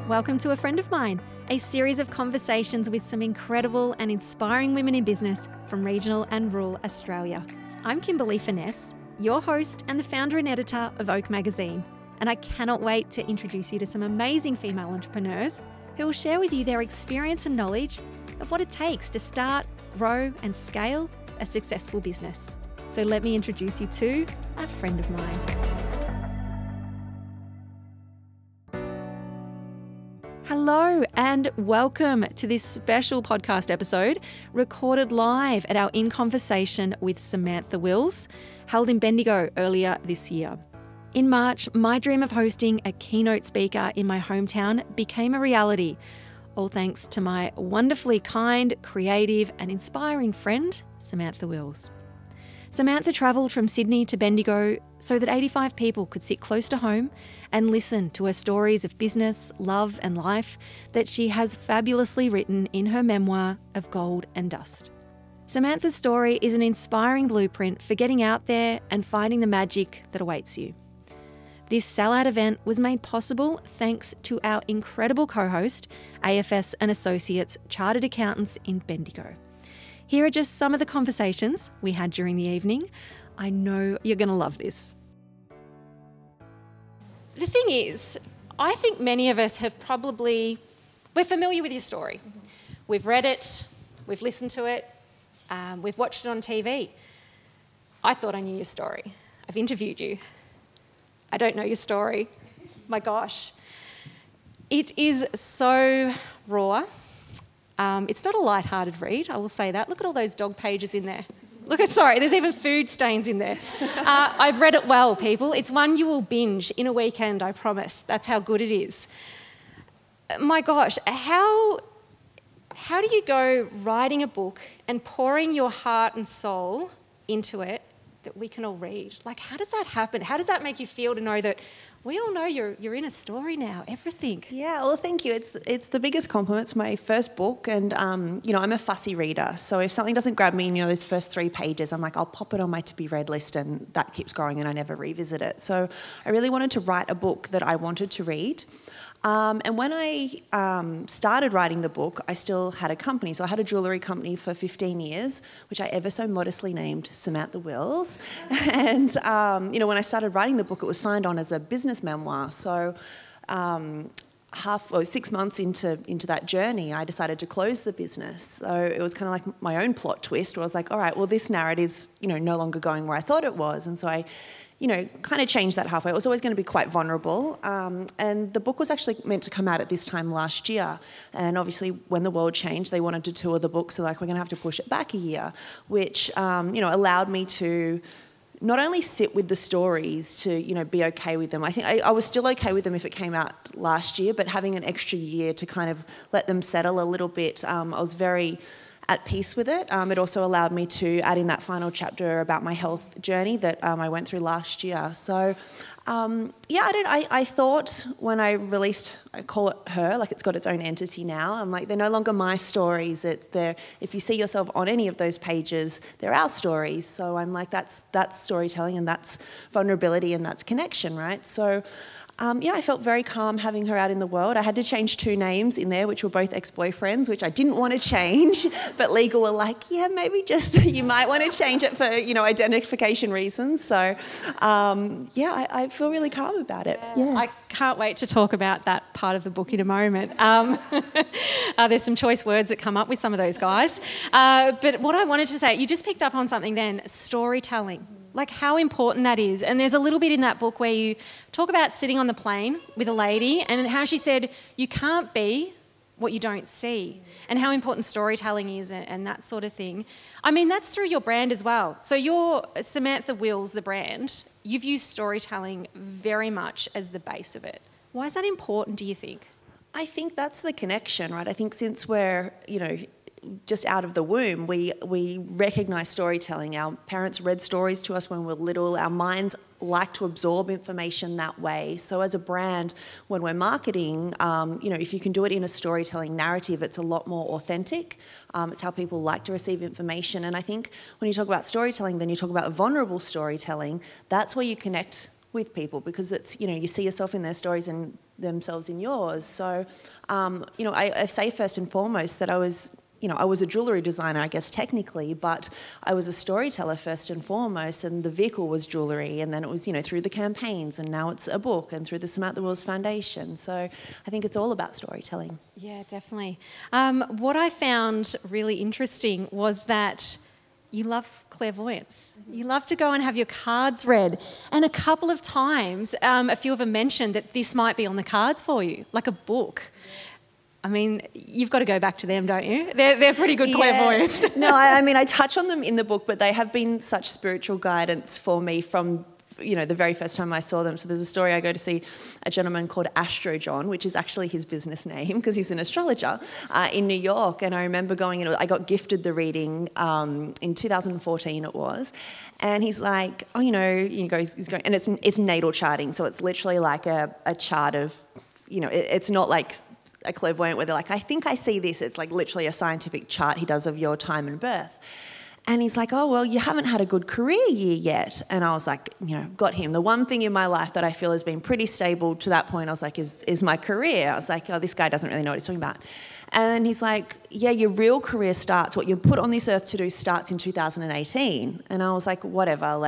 Welcome to A Friend of Mine, a series of conversations with some incredible and inspiring women in business from regional and rural Australia. I'm Kimberly Finesse, your host and the founder and editor of Oak Magazine, and I cannot wait to introduce you to some amazing female entrepreneurs who will share with you their experience and knowledge of what it takes to start, grow and scale a successful business. So let me introduce you to a friend of mine. Hello and welcome to this special podcast episode recorded live at our In Conversation with Samantha Wills, held in Bendigo earlier this year. In March, my dream of hosting a keynote speaker in my hometown became a reality, all thanks to my wonderfully kind, creative and inspiring friend, Samantha Wills. Samantha travelled from Sydney to Bendigo so that 85 people could sit close to home and listen to her stories of business, love and life that she has fabulously written in her memoir of Gold and Dust. Samantha's story is an inspiring blueprint for getting out there and finding the magic that awaits you. This sellout event was made possible thanks to our incredible co-host, AFS and Associates Chartered Accountants in Bendigo. Here are just some of the conversations we had during the evening. I know you're going to love this. The thing is, I think many of us we're familiar with your story. We've read it, we've listened to it, we've watched it on TV. I thought I knew your story. I've interviewed you. I don't know your story. My gosh. It is so raw. It's not a light-hearted read, I will say that. Look at all those dog pages in there. There's even food stains in there. I've read it well, people. It's one you will binge in a weekend, I promise. That's how good it is. My gosh, how do you go writing a book and pouring your heart and soul into it that we can all read? Like, how does that happen? How does that make you feel to know that we all know you're in a story now, everything? Yeah, well, thank you. It's the biggest compliment. It's my first book and, I'm a fussy reader. So if something doesn't grab me in, those first 3 pages, I'm like, I'll pop it on my to-be-read list and that keeps growing and I never revisit it. So I really wanted to write a book that I wanted to read. And when I started writing the book, I still had a company. So I had a jewellery company for 15 years, which I ever so modestly named Samantha Wills. And, when I started writing the book, it was signed on as a business memoir. So 6 months into that journey, I decided to close the business. So it was kind of like my own plot twist where I was like, all right, well, this narrative's, no longer going where I thought it was. And so I kind of changed that halfway. It was always going to be quite vulnerable. And the book was actually meant to come out at this time last year. And obviously when the world changed, they wanted to tour the book. So we're going to have to push it back a year, which, allowed me to not only sit with the stories to, be okay with them. I think I was still okay with them if it came out last year, but having an extra year to kind of let them settle a little bit, I was very at peace with it. It also allowed me to add in that final chapter about my health journey that I went through last year. So, I thought when I released, I call it Her, like it's got its own entity now. I'm like, they're no longer my stories. If you see yourself on any of those pages, they're our stories. So I'm like, that's storytelling and that's vulnerability and that's connection, right? So, I felt very calm having her out in the world. I had to change 2 names in there, which were both ex-boyfriends, which I didn't want to change. But legal were like, yeah, maybe just you might want to change it for, identification reasons. So, I feel really calm about it. Yeah. I can't wait to talk about that part of the book in a moment. There's some choice words that come up with some of those guys. But what I wanted to say, you just picked up on something then, storytelling. Like how important that is. And there's a little bit in that book where you talk about sitting on the plane with a lady and how she said, you can't be what you don't see, and how important storytelling is and that sort of thing. I mean, that's through your brand as well. So you're Samantha Wills, the brand. You've used storytelling very much as the base of it. Why is that important, do you think? I think that's the connection, right? I think since we're, just out of the womb, we recognise storytelling. Our parents read stories to us when we were little. Our minds like to absorb information that way. So as a brand, when we're marketing, if you can do it in a storytelling narrative, it's a lot more authentic. It's how people like to receive information. And I think when you talk about storytelling, then you talk about vulnerable storytelling. That's where you connect with people because it's, you see yourself in their stories and themselves in yours. So, I say first and foremost that I was a jewellery designer, I guess, technically, but I was a storyteller first and foremost, and the vehicle was jewellery, and then it was, through the campaigns, and now it's a book, and through the Samantha Wills Foundation. So I think it's all about storytelling. Yeah, definitely. What I found really interesting was that you love clairvoyance. You love to go and have your cards read. And a couple of times, a few of them mentioned that this might be on the cards for you, like a book. I mean, you've got to go back to them, don't you? They're pretty good clairvoyants. Yeah. No, I touch on them in the book, but they have been such spiritual guidance for me from, the very first time I saw them. So there's a story, I go to see a gentleman called Astro John, which is actually his business name because he's an astrologer in New York. And I remember going, I got gifted the reading in 2014 it was. And he's like, he's going, and it's natal charting. So it's literally like a chart of, it's not like a clairvoyant where they're like, I think I see this. It's like literally a scientific chart he does of your time and birth. And he's like, oh, well, you haven't had a good career year yet. And I was like, got him. The one thing in my life that I feel has been pretty stable to that point, I was like, is my career. I was like, oh, this guy doesn't really know what he's talking about. And he's like, yeah, your real career starts, what you're put on this earth to do starts in 2018. And I was like, whatever,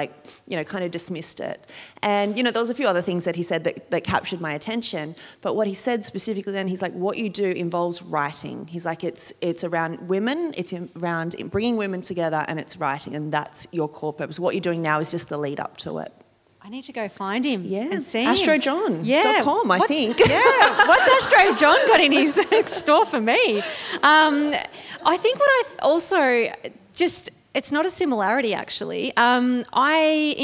kind of dismissed it. And, there was a few other things that he said that captured my attention. But what he said specifically then, he's like, what you do involves writing. He's like, it's around women, it's around bringing women together, and it's writing, and that's your core purpose. What you're doing now is just the lead up to it. I need to go find him and see him. AstroJohn.com, I think. Yeah, what's Astro John got in his store for me? I think what I also it's not a similarity actually. In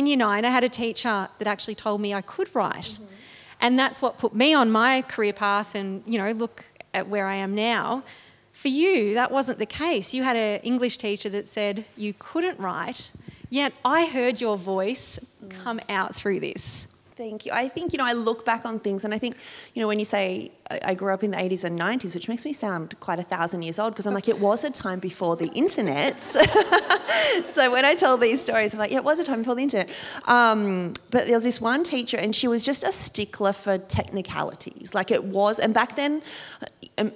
Year 9, I had a teacher that actually told me I could write. Mm-hmm. And that's what put me on my career path and, look at where I am now. For you, that wasn't the case. You had an English teacher that said you couldn't write. Yet I heard your voice come out through this. Thank you. I think, I look back on things and I think, when you say I grew up in the 80s and 90s, which makes me sound quite 1,000 years old because I'm like, it was a time before the internet. So when I tell these stories, I'm like, yeah, it was a time before the internet. But there was this one teacher and she was just a stickler for technicalities. Like it was, and back then,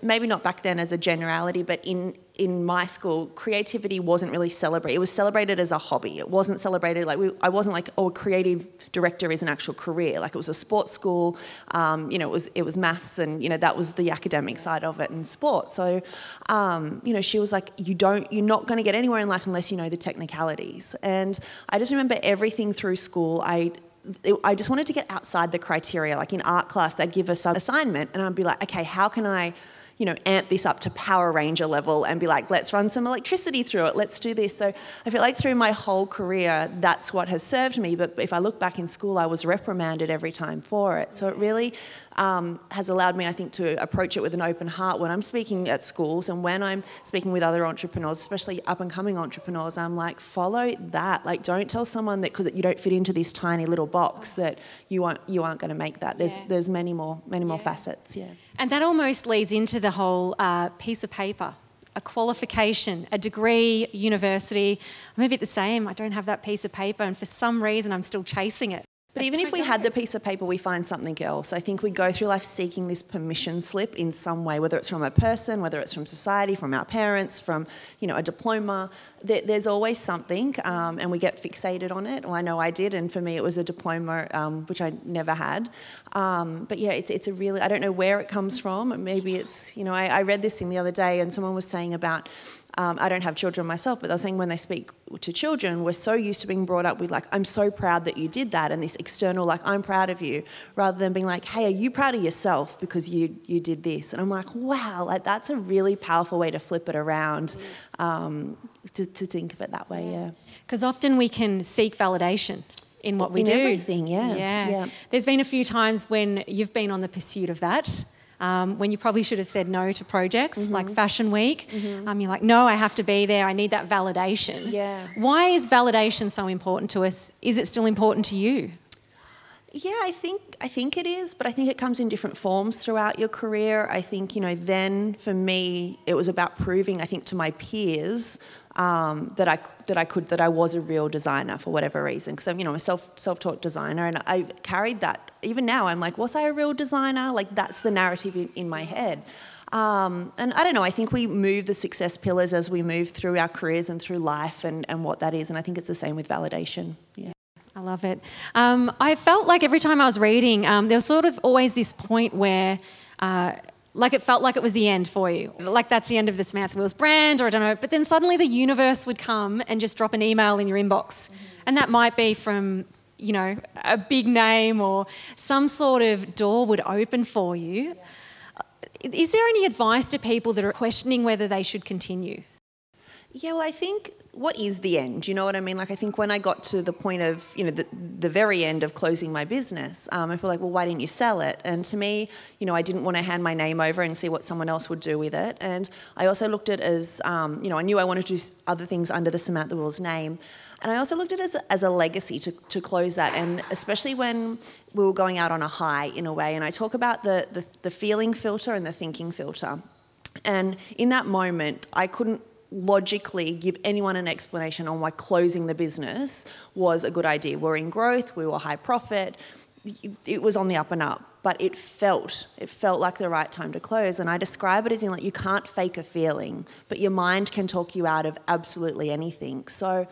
maybe not back then as a generality, but in my school, creativity wasn't really celebrated. It was celebrated as a hobby. It wasn't celebrated I wasn't like, a creative director is an actual career. Like it was a sports school. It was maths and that was the academic side of it and sports. So she was like, you're not going to get anywhere in life unless you know the technicalities. And I just remember everything through school. I just wanted to get outside the criteria. Like in art class, they'd give us an assignment and I'd be like, okay, how can I amp this up to Power Ranger level and be like, let's run some electricity through it, let's do this. So I feel like through my whole career, that's what has served me. But if I look back in school, I was reprimanded every time for it. So it really has allowed me, I think, to approach it with an open heart when I'm speaking at schools and when I'm speaking with other entrepreneurs, especially up-and-coming entrepreneurs. I'm like, follow that. Like, don't tell someone that because you don't fit into this tiny little box that you aren't going to make that. There's many more facets. Yeah. And that almost leads into the whole piece of paper, a qualification, a degree, university. I'm a bit the same. I don't have that piece of paper and for some reason I'm still chasing it. But even if we had the piece of paper, we find something else. I think we go through life seeking this permission slip in some way, whether it's from a person, whether it's from society, from our parents, from, a diploma. There's always something, and we get fixated on it. Well, I know I did, and for me it was a diploma, which I never had. But yeah, it's a really, I don't know where it comes from. Maybe it's, I read this thing the other day and someone was saying about, I don't have children myself, but they were saying when they speak to children, we're so used to being brought up with like, I'm so proud that you did that, and this external, like, I'm proud of you, rather than being like, hey, are you proud of yourself because you did this? And I'm like, wow, like that's a really powerful way to flip it around, to think of it that way, yeah. Because often we can seek validation in what we do. Everything, yeah. There's been a few times when you've been on the pursuit of that, when you probably should have said no to projects like Fashion Week. You're like, no, I have to be there. I need that validation. Yeah. Why is validation so important to us? Is it still important to you? Yeah, I think it is, but I think it comes in different forms throughout your career. I think, then for me, it was about proving, I think, to my peers that I was a real designer for whatever reason. Because I'm a self-taught designer, and I carried that. Even now, I'm like, was I a real designer? Like, that's the narrative in my head. And I don't know, I think we move the success pillars as we move through our careers and through life and what that is. And I think it's the same with validation. Yeah. I love it. I felt like every time I was reading, there was sort of always this point where it felt like it was the end for you. Like that's the end of the Samantha Wills brand, or I don't know. But then suddenly the universe would come and just drop an email in your inbox. Mm-hmm. And that might be from, a big name, or some sort of door would open for you. Yeah. Is there any advice to people that are questioning whether they should continue? Yeah, well, I think, what is the end? You know what I mean? Like, I think when I got to the point of, the very end of closing my business, I feel like, well, why didn't you sell it? And to me, I didn't want to hand my name over and see what someone else would do with it. And I also looked at it as, I knew I wanted to do other things under the Samantha Wills name. And I also looked at it as a legacy to close that. And especially when we were going out on a high in a way. And I talk about the feeling filter and the thinking filter. And in that moment, I couldn't logically give anyone an explanation on why closing the business was a good idea. We're in growth, we were high profit, it was on the up and up, but it felt like the right time to close. And I describe it as in, like, you can't fake a feeling, but your mind can talk you out of absolutely anything. So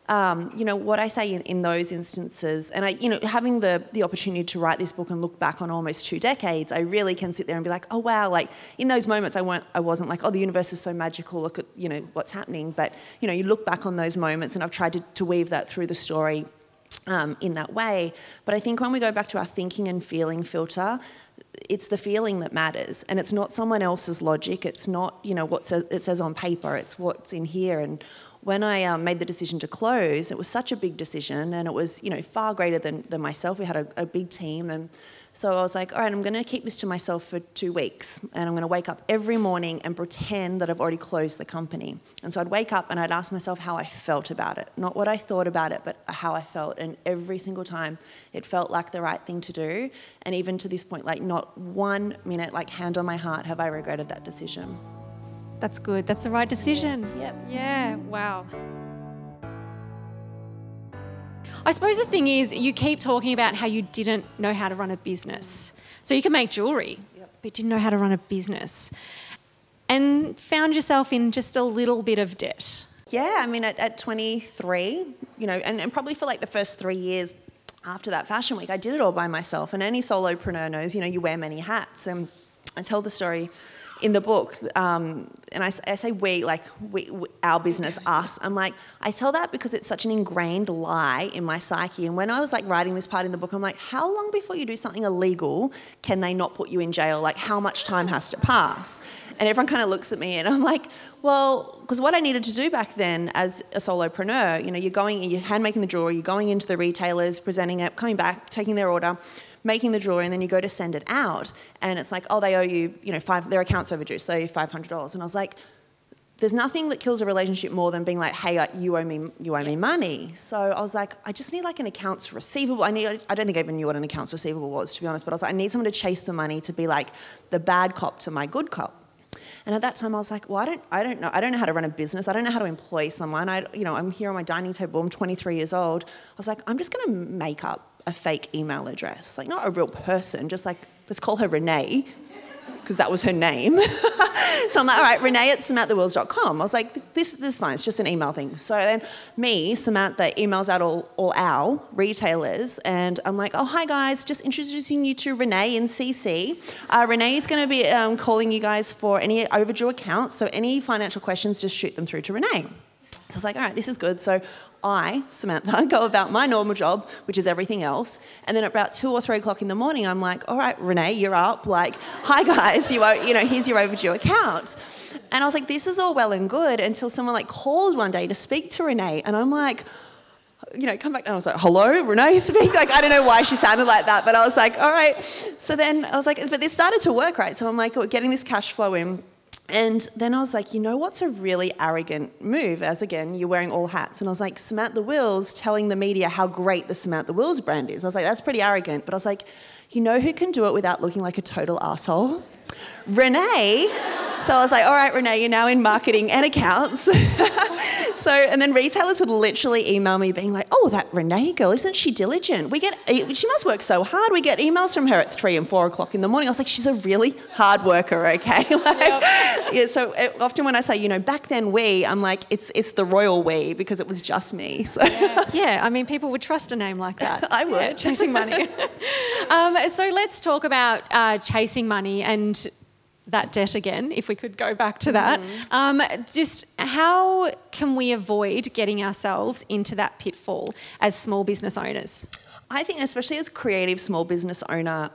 what I say in those instances, and having the opportunity to write this book and look back on almost 2 decades, I really can sit there and be like, oh wow, like in those moments I wasn't like, oh, the universe is so magical, look at what's happening. But you look back on those moments, and I've tried to weave that through the story in that way. But I think when we go back to our thinking and feeling filter, it's the feeling that matters, and it's not someone else's logic. It's not what it says on paper. It's what's in here. And when I made the decision to close, it was such a big decision, and it was far greater than myself. We had a big team, and so I was like, all right, I'm going to keep this to myself for 2 weeks, and I'm going to wake up every morning and pretend that I've already closed the company. And so I'd wake up and I'd ask myself how I felt about it, not what I thought about it, but how I felt. And every single time it felt like the right thing to do. And even to this point, like not 1 minute, like hand on my heart, have I regretted that decision. That's good. That's the right decision. Yep. Yeah. Wow. I suppose the thing is, you keep talking about how you didn't know how to run a business. So you can make jewellery, but didn't know how to run a business, and found yourself in just a little bit of debt. Yeah, I mean, at 23, and probably for like the first 3 years after that fashion week, I did it all by myself. And any solopreneur knows, you wear many hats. And I tell the story in the book, and I say we, like we, our business, us. I'm like, I tell that because it's such an ingrained lie in my psyche. And when I was like writing this part in the book, I'm like, how long before you do something illegal can they not put you in jail? Like, how much time has to pass? And everyone kind of looks at me, and I'm like, well, because what I needed to do back then as a solopreneur, you're hand making the jewelry, you're going into the retailers, presenting it, coming back, taking their order, making the jewelry, and then you go to send it out, and it's like, oh, they owe you, their account's overdue, so they owe you $500. And I was like, there's nothing that kills a relationship more than being like, hey, you owe me money. So I was like, I just need like an accounts receivable. I don't think I even knew what an accounts receivable was, to be honest, but I was like, I need someone to chase the money to be like the bad cop to my good cop. And at that time I was like, well, I don't know how to run a business. I don't know how to employ someone. I'm here on my dining table. I'm 23 years old. I was like, I'm just going to make up a fake email address, like not a real person, just like, let's call her Renee, because that was her name. So I'm like, all right, Renee at samanthawills.com. I was like, this is fine, it's just an email thing. So then Samantha, emails out all our retailers, and I'm like, oh, hi guys, just introducing you to Renee in CC. Renee is going to be calling you guys for any overdue accounts, so any financial questions, just shoot them through to Renee. So I was like, all right, this is good. So I, Samantha, go about my normal job, which is everything else. And then at about 2 or 3 o'clock in the morning, I'm like, all right, Renee, you're up. Like, hi guys, here's your overdue account. And I was like, this is all well and good until someone like called one day to speak to Renee. And I'm like, come back. And I was like, hello, Renee speak. Like, I don't know why she sounded like that, but I was like, all right. So then I was like, but this started to work, right? So I'm like, getting this cash flow in. And then I was like, you know what's a really arrogant move? As again, you're wearing all hats. And I was like, Samantha Wills telling the media how great the Samantha Wills brand is. I was like, that's pretty arrogant. But I was like, you know who can do it without looking like a total asshole? Renee. So I was like, all right, Renee, you're now in marketing and accounts. And then retailers would literally email me being like, oh, that Renee girl, isn't she diligent? She must work so hard. We get emails from her at 3 and 4 o'clock in the morning. I was like, she's a really hard worker, okay? So often when I say, back then I'm like, it's the royal we, because it was just me. So. Yeah, I mean, people would trust a name like that. I would. Yeah, chasing money. So let's talk about chasing money and that debt again, if we could go back to that. Just how can we avoid getting ourselves into that pitfall as small business owners? I think especially as creative small business owner,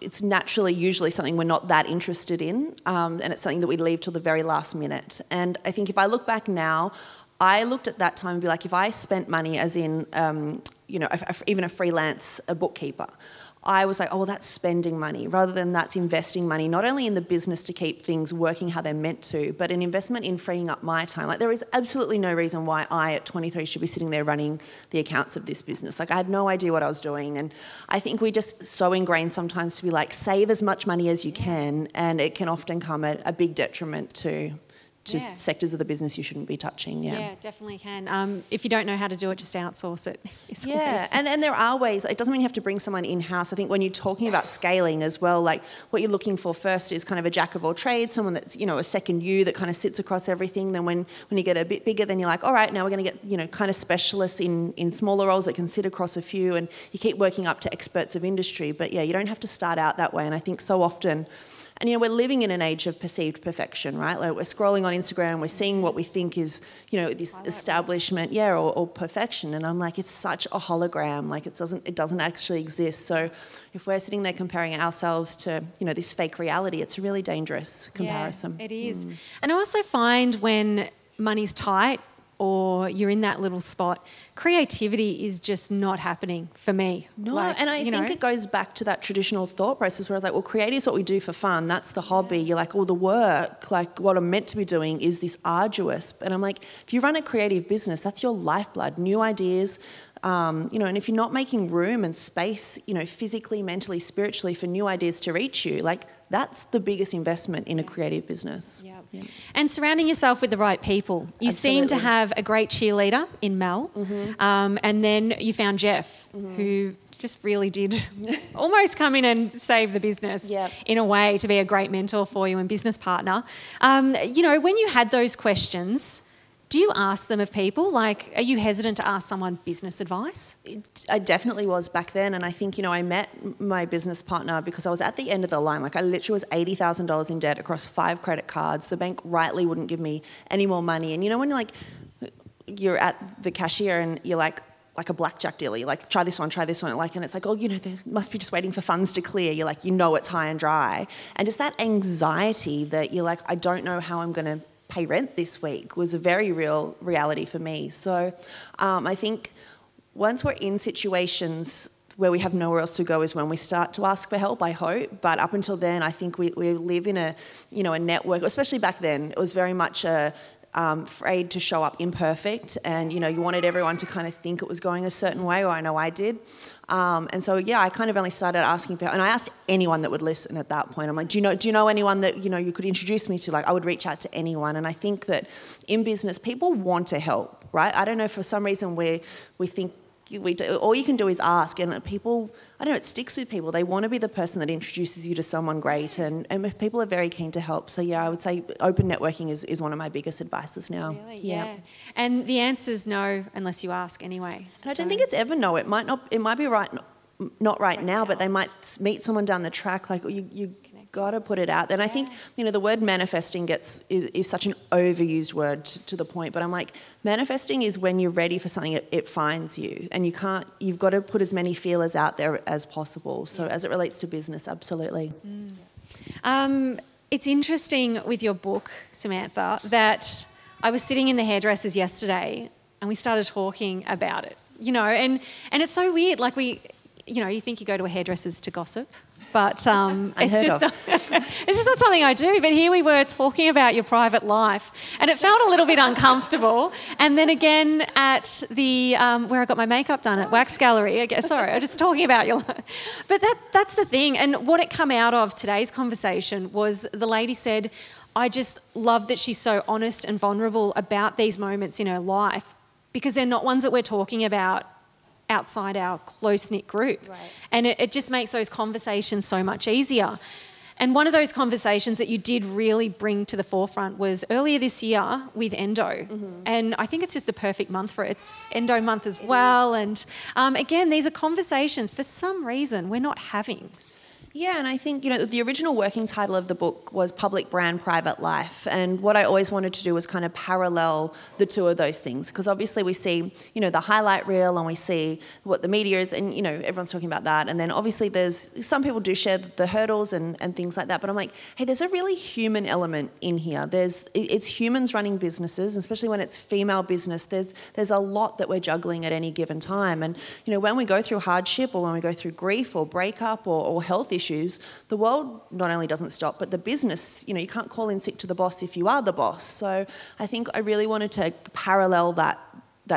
it's naturally usually something we're not that interested in, and it's something that we leave till the very last minute. And I think if I look back now, I looked at that time and be like, if I spent money as in, even a freelance bookkeeper, I was like, oh, well, that's spending money rather than that's investing money, not only in the business to keep things working how they're meant to, but an investment in freeing up my time. Like, there is absolutely no reason why I, at 23, should be sitting there running the accounts of this business. Like, I had no idea what I was doing. And I think we just so ingrained sometimes to be like, save as much money as you can, and it can often come at a big detriment to sectors of the business you shouldn't be touching. Yeah, definitely can. If you don't know how to do it, just outsource it. And there are ways. It doesn't mean you have to bring someone in-house. I think when you're talking about scaling as well, like what you're looking for first is kind of a jack of all trades, someone that's, a second you that kind of sits across everything. Then when you get a bit bigger, then you're like, all right, now we're going to get, kind of specialists in smaller roles that can sit across a few, and you keep working up to experts of industry. But you don't have to start out that way. And I think so often, and we're living in an age of perceived perfection, right? Like, we're scrolling on Instagram, we're seeing what we think is, this establishment, or perfection. And I'm like, it's such a hologram. Like, it doesn't actually exist. So if we're sitting there comparing ourselves to, this fake reality, it's a really dangerous comparison. Yeah, it is. And I also find when money's tight or you're in that little spot, creativity is just not happening for me. No, and I think it goes back to that traditional thought process where I was like, well, creative is what we do for fun. That's the hobby. You're like, the work, like what I'm meant to be doing is this arduous. And I'm like, if you run a creative business, that's your lifeblood, new ideas, and if you're not making room and space, physically, mentally, spiritually for new ideas to reach you, like that's the biggest investment in a creative business. Yeah. And surrounding yourself with the right people. You seem to have a great cheerleader in Mel, and then you found Jeff, who just really did almost come in and save the business in a way, to be a great mentor for you and business partner. When you had those questions, do you ask them of people? Like, are you hesitant to ask someone business advice? I definitely was back then. And I think, I met my business partner because I was at the end of the line. Like, I literally was $80,000 in debt across 5 credit cards. The bank rightly wouldn't give me any more money. And, when you're at the cashier and you're like a blackjack dealer, you're like, try this one, like, and it's like, they must be just waiting for funds to clear. You're like, it's high and dry. And just that anxiety that you're like, I don't know how I'm going to pay rent this week was a very real reality for me. So I think once we're in situations where we have nowhere else to go is when we start to ask for help, I hope. But up until then, I think we live in a network, especially back then, it was very much afraid to show up imperfect, and you wanted everyone to kind of think it was going a certain way, or I know I did. And so, I kind of only started asking for help. And I asked anyone that would listen at that point. I'm like, do you know anyone that, you could introduce me to? Like, I would reach out to anyone. And I think that in business, people want to help, right? I don't know, for some reason we think all you can do is ask. And people, I don't know, it sticks with people. They want to be the person that introduces you to someone great. And people are very keen to help. So, I would say open networking is one of my biggest advices now. Really? Yeah. And the answer's no unless you ask anyway. I don't think it's ever no. It might be right, not right now, but they might meet someone down the track. Like, you got to put it out there. And I think, the word manifesting is such an overused word to the point, but I'm like, manifesting is when you're ready for something, it finds you, and you've got to put as many feelers out there as possible. So as it relates to business, absolutely. It's interesting with your book, Samantha, that I was sitting in the hairdressers yesterday and we started talking about it, and it's so weird. Like, you think you go to a hairdresser's to gossip, but it's just not something I do. But here we were talking about your private life, and it felt a little bit uncomfortable. And then again at the where I got my makeup done at Wax Gallery, I guess. Sorry, I'm just talking about your life. But that's the thing. And what it come out of today's conversation was the lady said, I just love that she's so honest and vulnerable about these moments in her life, because they're not ones that we're talking about outside our close-knit group. Right. And it just makes those conversations so much easier. And one of those conversations that you did really bring to the forefront was earlier this year with Endo. Mm-hmm. And I think it's just a perfect month for it. It's Endo month as well. And again, these are conversations for some reason we're not having. Yeah, and I think, the original working title of the book was Public Brand, Private Life. And what I always wanted to do was kind of parallel the two of those things, because obviously we see, the highlight reel and we see what the media is, and, everyone's talking about that. And then obviously some people do share the hurdles and things like that. But I'm like, hey, there's a really human element in here. It's humans running businesses, especially when it's female business. There's a lot that we're juggling at any given time. And, when we go through hardship, or when we go through grief or breakup or health issues, the world not only doesn't stop, but the business, you can't call in sick to the boss if you are the boss. So I think I really wanted to parallel that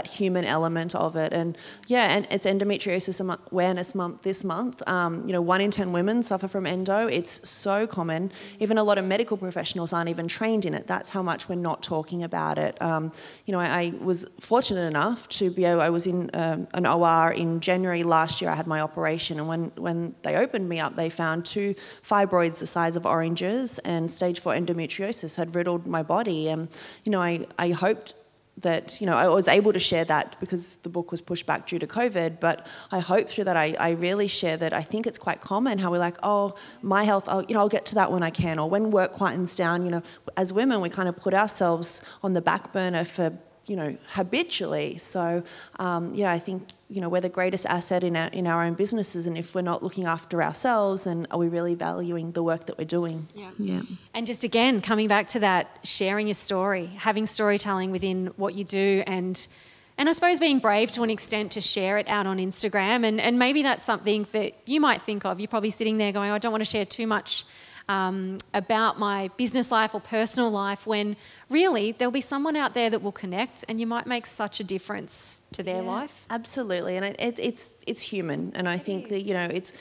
human element of it. And it's Endometriosis Awareness Month this month. 1 in 10 women suffer from endo. It's so common. Even a lot of medical professionals aren't even trained in it. That's how much we're not talking about it. I was fortunate enough to I was in an OR in January last year. I had my operation, and when they opened me up, they found 2 fibroids the size of oranges, and stage 4 endometriosis had riddled my body. And, I hoped that, I was able to share that because the book was pushed back due to COVID, but I hope through that I really share that I think it's quite common how we're like, oh, my health, I'll get to that when I can, or when work quietens down, as women, we kind of put ourselves on the back burner for, habitually. So, I think, we're the greatest asset in our own businesses, and if we're not looking after ourselves, then are we really valuing the work that we're doing? Yeah. And just again, coming back to that, sharing your story, having storytelling within what you do, and I suppose being brave to an extent to share it out on Instagram, and maybe that's something that you might think of. You're probably sitting there going, I don't want to share too much about my business life or personal life, when really there'll be someone out there that will connect, and you might make such a difference to their life. Absolutely, and it's human, and I think that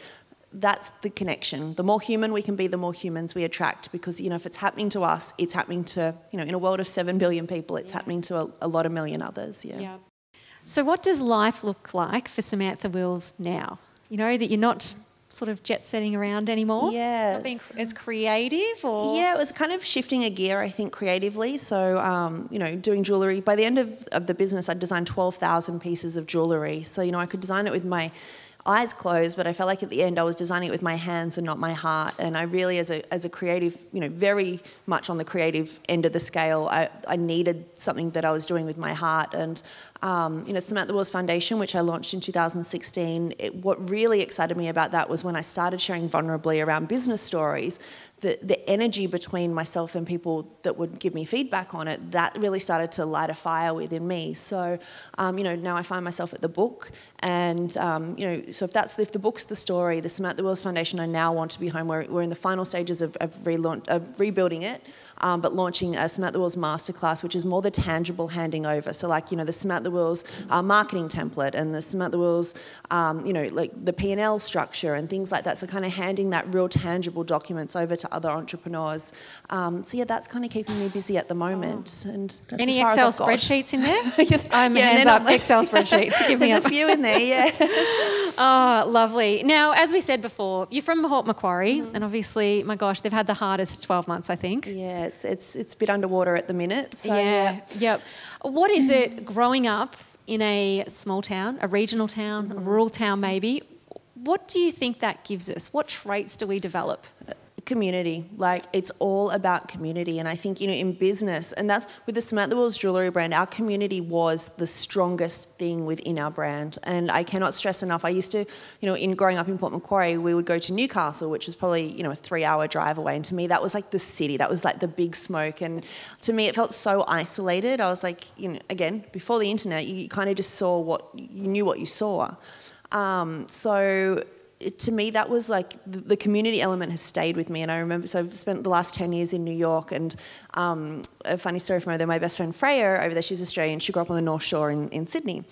that's the connection. The more human we can be, the more humans we attract, because if it's happening to us, it's happening to in a world of 7 billion people, it's happening to a lot of million others. Yeah. So what does life look like for Samantha Wills now? That you're not sort of jet-setting around anymore? Yeah. Not being as creative, or? Yeah, it was kind of shifting a gear, I think, creatively. So, doing jewellery. By the end of the business, I'd designed 12,000 pieces of jewellery. So, I could design it with my eyes closed, but I felt like at the end I was designing it with my hands and not my heart. And I really, as a creative, very much on the creative end of the scale, I needed something that I was doing with my heart. And Samantha Wills Foundation, which I launched in 2016, what really excited me about that was when I started sharing vulnerably around business stories, the energy between myself and people that would give me feedback on it, that really started to light a fire within me. So, now I find myself at the book, and, so if the book's the story, the Samantha Wills Foundation, I now want to be home. We're in the final stages of rebuilding it, but launching a Samantha Wills Masterclass, which is more the tangible handing over. So the Samantha Wills marketing template, and the Samantha Wills, the P&L structure and things like that. So kind of handing that real tangible documents over to other entrepreneurs. That's kind of keeping me busy at the moment. And that's any as far Excel as I've got. spreadsheets in there? I'm hands up, Excel spreadsheets. Give me There's a few in there, yeah. Oh, lovely. Now, as we said before, you're from Port Macquarie, and obviously, my gosh, they've had the hardest 12 months, I think. Yeah, it's a bit underwater at the minute. So, Yep. What is it growing up in a small town, a regional town, a rural town maybe? What do you think that gives us? What traits do we develop? Community. It's all about community. And I think, in business, and that's with the Samantha Wills jewellery brand, our community was the strongest thing within our brand. And I cannot stress enough, I used to, in growing up in Port Macquarie, we would go to Newcastle, which was probably, a 3-hour drive away. And to me, that was like the city. That was like the big smoke. And to me, it felt so isolated. I was like, again, before the internet, you kind of just saw you knew what you saw. To me, that was like the community element has stayed with me. And I remember, so I've spent the last 10 years in New York, and a funny story from over there, my best friend Freya over there, she's Australian, she grew up on the North Shore in Sydney.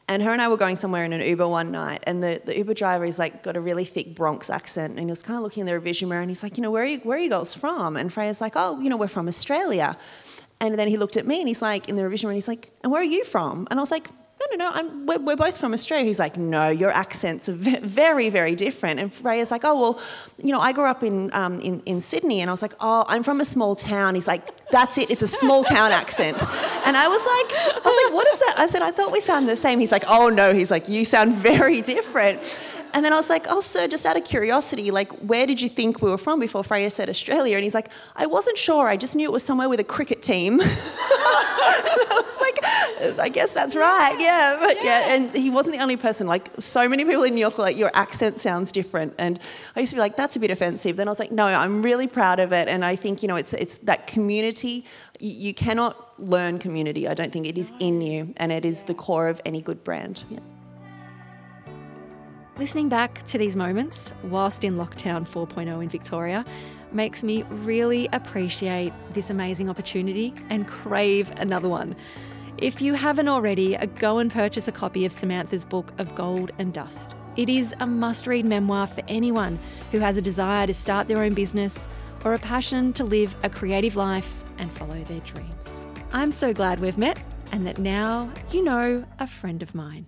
And her and I were going somewhere in an Uber one night, and the Uber driver, he's like got a really thick Bronx accent, and he was kind of looking in the revision mirror, and he's like, where are you girls from? And Freya's like, oh, we're from Australia. And then he looked at me, and he's like, in the revision mirror, and he's like, and where are you from? And I was like, no, we're both from Australia. He's like, no, your accents are very, very different. And Freya's like, oh, well, I grew up in Sydney. And I was like, oh, I'm from a small town. He's like, that's it, it's a small town accent. And I was like, what is that? I said, I thought we sounded the same. He's like, oh no, he's like, you sound very different. And then I was like, oh, sir, just out of curiosity, like, where did you think we were from before Freya said Australia? And he's like, I wasn't sure. I just knew it was somewhere with a cricket team. And I was like, I guess that's right, yeah. But yeah, and he wasn't the only person. Like, so many people in New York were like, your accent sounds different. And I used to be like, that's a bit offensive. Then I was like, no, I'm really proud of it. And I think, it's that community. You cannot learn community. I don't think it is in you, and it is the core of any good brand. Yeah. Listening back to these moments whilst in lockdown 4.0 in Victoria makes me really appreciate this amazing opportunity and crave another one. If you haven't already, go and purchase a copy of Samantha's book of Gold and Dust. It is a must-read memoir for anyone who has a desire to start their own business or a passion to live a creative life and follow their dreams. I'm so glad we've met, and that now you know a friend of mine.